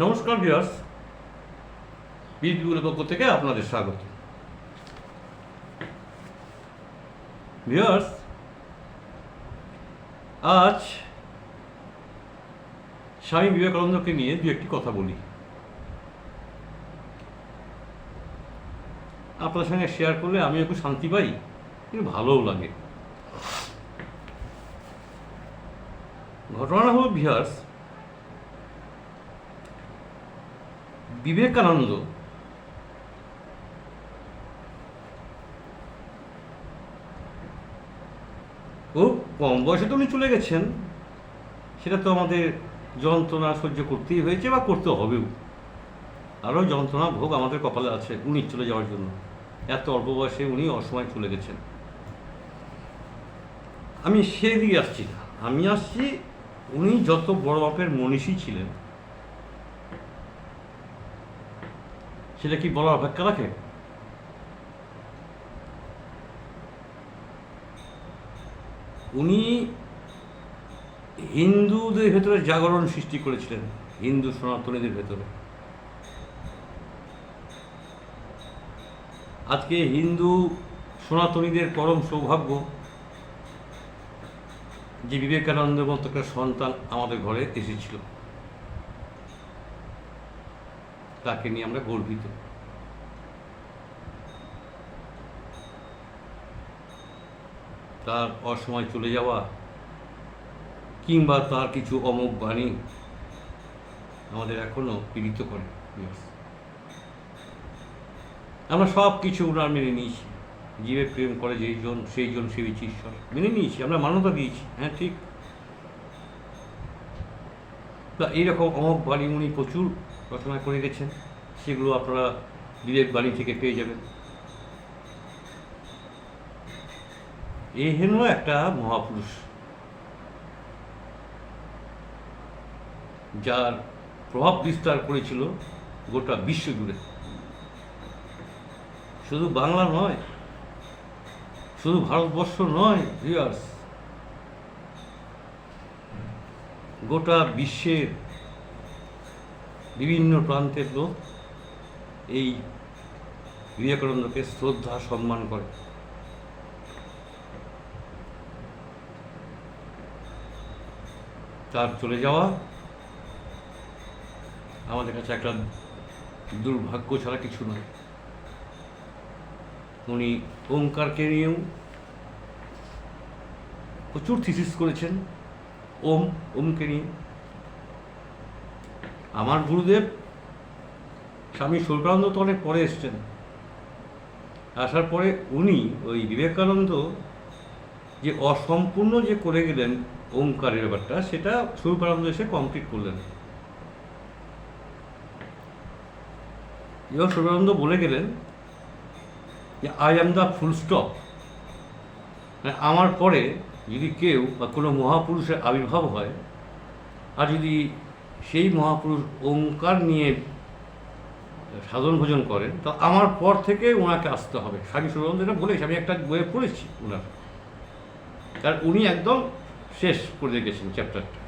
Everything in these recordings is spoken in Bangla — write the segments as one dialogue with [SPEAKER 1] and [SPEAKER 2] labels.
[SPEAKER 1] নমস্কার ভিউয়ার্স, বিউটিফুলের পক্ষ থেকে আপনাদের স্বাগত। ভিউয়ার্স, আজ স্বামী বিবেকানন্দকে নিয়ে দু একটি কথা বলি, আপনাদের সঙ্গে শেয়ার করলে আমি একটু শান্তি পাই, কিন্তু ভালোও লাগে। ঘটনা হল ভিউয়ার্স, বিবেকানন্দ খুব কম বয়সে তো উনি চলে গেছেন, সেটা তো আমাদের যন্ত্রণা সহ্য করতেই হয়েছে বা করতে হবেও। আরও যন্ত্রণা ভোগ আমাদের কপালে আছে উনি চলে যাওয়ার জন্য। এত অল্প বয়সে উনি অসময় চলে গেছেন। আমি সেদিকে আসছি না, আমি আসছি উনি যত বড় মাপের মনীষী ছিলেন সেটা কি বলার অপেক্ষা রাখে? উনি হিন্দুদের ভেতরে জাগরণ সৃষ্টি করেছিলেন, হিন্দু সনাতনীদের ভেতরে। আজকে হিন্দু সনাতনীদের পরম সৌভাগ্য যে বিবেকানন্দের মতো একটা সন্তান আমাদের ঘরে এসেছিল, তাকে নিয়ে আমরা গর্বিত। তার অসময় চলে যাওয়া কিংবা তার কিছু অমোঘ বাণী আমাদের এখনো পীড়িত করে। আমরা সব কিছু ওনার মেনে নিয়েছি, জীবে প্রেম করে যেইজন সেইজন সেবিছি ঈশ্বর, মেনে নিয়েছি, আমরা মান্যতা দিয়েছি। হ্যাঁ, ঠিক। তা এইরকম অমোঘ বাণী উনি প্রচুর রচনা করে গেছেন, সেগুলো আপনারা বিবেক বাণী থেকে পেয়ে যাবেন। এ হেন একটা মহাপুরুষ, যার প্রভাব বিস্তার করেছিল গোটা বিশ্ব জুড়ে। শুধু বাংলা নয়, শুধু ভারতবর্ষ নয় ভিউয়ার্স, গোটা বিশ্বের বিভিন্ন প্রান্তের লোক এই বিবেকানন্দকে শ্রদ্ধা সম্মান করে। তার চলে যাওয়া আমাদের কাছে একটা দুর্ভাগ্য ছাড়া কিছু নয়। উনি ওমকারকে নিয়েও প্রচুর থিসিস করেছেন, ওমকে নিয়ে। আমার গুরুদেব স্বামী স্বরূপানন্দ তো অনেক পরে এসছেন, আসার পরে উনি ওই বিবেকানন্দ যে অসম্পূর্ণ যে করে গেলেন ওমকারের ব্যাপারটা, সেটা স্বরূপানন্দ এসে কমপ্লিট করলেন। এবং স্বরূপানন্দ বলে গেলেন যে I am the full stop. মানে আমার পরে যদি কেউ বা কোনো মহাপুরুষের আবির্ভাব হয়, আর যদি সেই মহাপুরুষ ওঙ্কার নিয়ে সাধন ভোজন করেন, তো আমার পর থেকে ওনাকে আসতে হবে। স্বামী স্বরূপানন্দ এটা বলেছি, আমি একটা বইয়ে পড়েছি ওনার, কারণ উনি একদম শেষ করে গেছেন চ্যাপ্টারটা,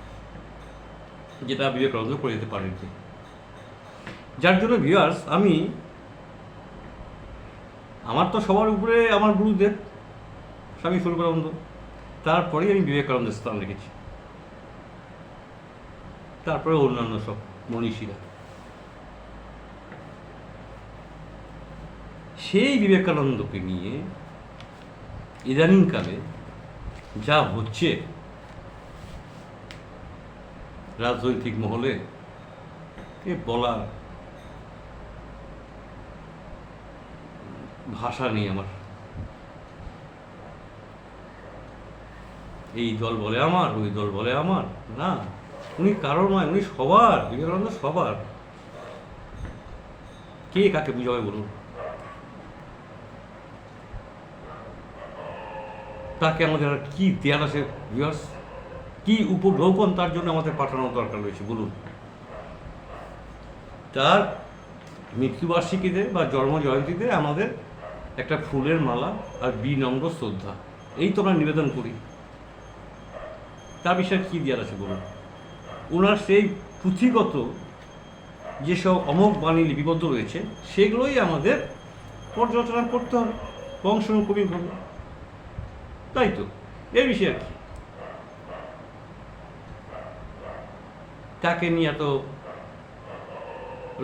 [SPEAKER 1] যেটা বিবেকানন্দ করে যেতে পারেননি। যার জন্য ভিউয়ার্স, আমার তো সবার উপরে আমার গুরুদেব স্বামী স্বরূপানন্দ, তারপরেই আমি বিবেকানন্দের স্থান রেখেছি, তারপরে অন্যান্য সব মনীষীরা। সেই বিবেকানন্দকে নিয়ে ইদানিংকালে যা হচ্ছে রাজনৈতিক মহলে, এ বলার ভাষা নেই আমার। এই দল বলে আমার, ওই দল বলে আমার, না, উনি কারো নয়, উনি সবার। বিবেকানন্দ সবার। কে কাকে বুঝাবে বলুন? তাকে আমাদের আর কি দেয়ার আছে ভিউয়ার্স? কি উপঢৌকন তার জন্য আমাদের পাঠানোর দরকার রয়েছে বলুন? তার মৃত্যুবার্ষিকীতে বা জন্ম জয়ন্তীতে আমাদের একটা ফুলের মালা আর বিনম্র শ্রদ্ধা, এই তো আমরা নিবেদন করি। তার বিষয়ে কী দেওয়ার আছে বলুন? ওনার সেই পুঁথিগত যেসব অমোঘ বাণী লিপিবদ্ধ রয়েছে সেগুলোই আমাদের পর্যালোচনা করতে হবে বংশানুক্রমিকভাবে, তাই তো, এর বিষয়ে আর কি। তাকে নিয়ে এত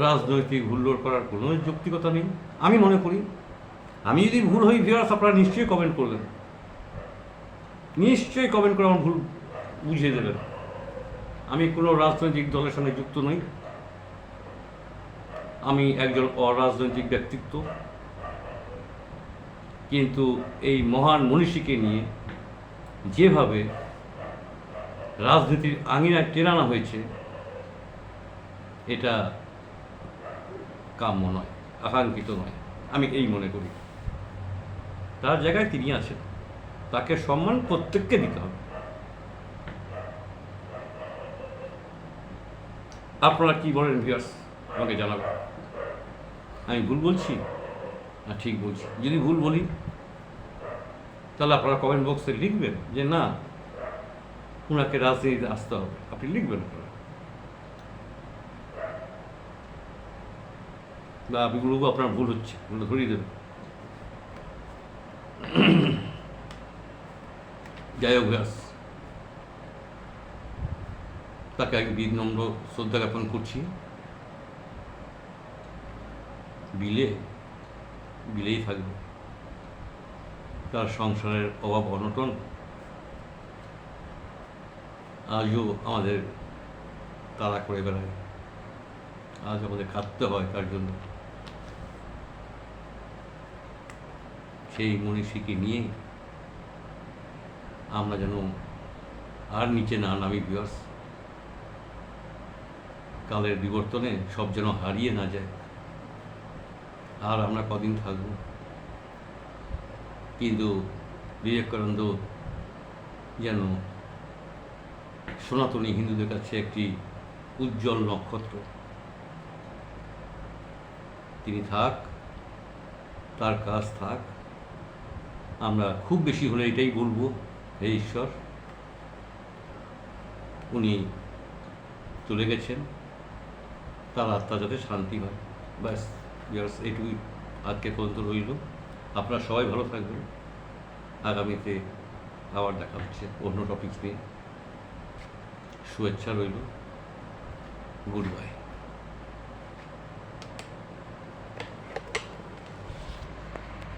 [SPEAKER 1] রাজনৈতিক হুল্লোড় করার কোনো যৌক্তিকতা নেই আমি মনে করি। আমি যদি ভুল হই ভিউয়ার্স, আপনারা নিশ্চয়ই কমেন্ট করবেন, নিশ্চয়ই কমেন্ট করে আমার ভুল বুঝিয়ে দেবেন। আমি কোনো রাজনৈতিক দলের সঙ্গে যুক্ত নই, আমি একজন অরাজনৈতিক ব্যক্তিত্ব, কিন্তু এই মহান মনীষীকে নিয়ে যেভাবে রাজনীতির আঙিনায় টেনে আনা হয়েছে এটা কাম্য নয়, আকাঙ্ক্ষিত নয়, আমি এই মনে করি। তার জায়গায় তিনি আছেন, তাকে সম্মান প্রত্যেককে দিতে হবে। আপনারা কি বলেন ভিউয়ার্স, আমাকে জানাবেন। আমি ভুল বলছি না ঠিক বলছি? যদি ভুল বলি তাহলে আপনারা কমেন্ট বক্সে লিখবেন যে না, ওনাকে রাজনীতিতে আসতে হবে, আপনি লিখবেন আপনারা, বা আপনি বলবো আপনার ভুল হচ্ছে, ওগুলো ধরিয়ে দেবেন। যাই হোক ভিউয়ার্স, তাকে আমি বিনম্র শ্রদ্ধা জ্ঞাপন করছি। বিলেই থাকবে, তার সংসারের অভাব অনটন আজও আমাদের তাড়া করে বেড়ায়, আজ আমাদের খাটতে হয় তার জন্য। সেই মনীষীকে নিয়ে আমরা যেন আর নিচে না নামি ভিউয়ার্স, কালের বিবর্তনে সব যেন হারিয়ে না যায়। আর আমরা কদিন থাকব, কিন্তু বিবেকানন্দ যেন সনাতনী হিন্দুদের কাছে একটি উজ্জ্বল নক্ষত্র। তিনি থাক, তার কাজ থাক, আমরা খুব বেশি হলে এটাই বলবো, হে ঈশ্বর, উনি চলে গেছেন, তার আত্মা যাতে শান্তি হয়। ব্যাস ভিউয়ার্স, এটুকুই আজকে পর্যন্ত রইল। আপনারা সবাই ভালো থাকবেন, আগামীতে আবার দেখা হচ্ছে অন্য টপিকস নিয়ে। শুভেচ্ছা রইল, গুড বাই।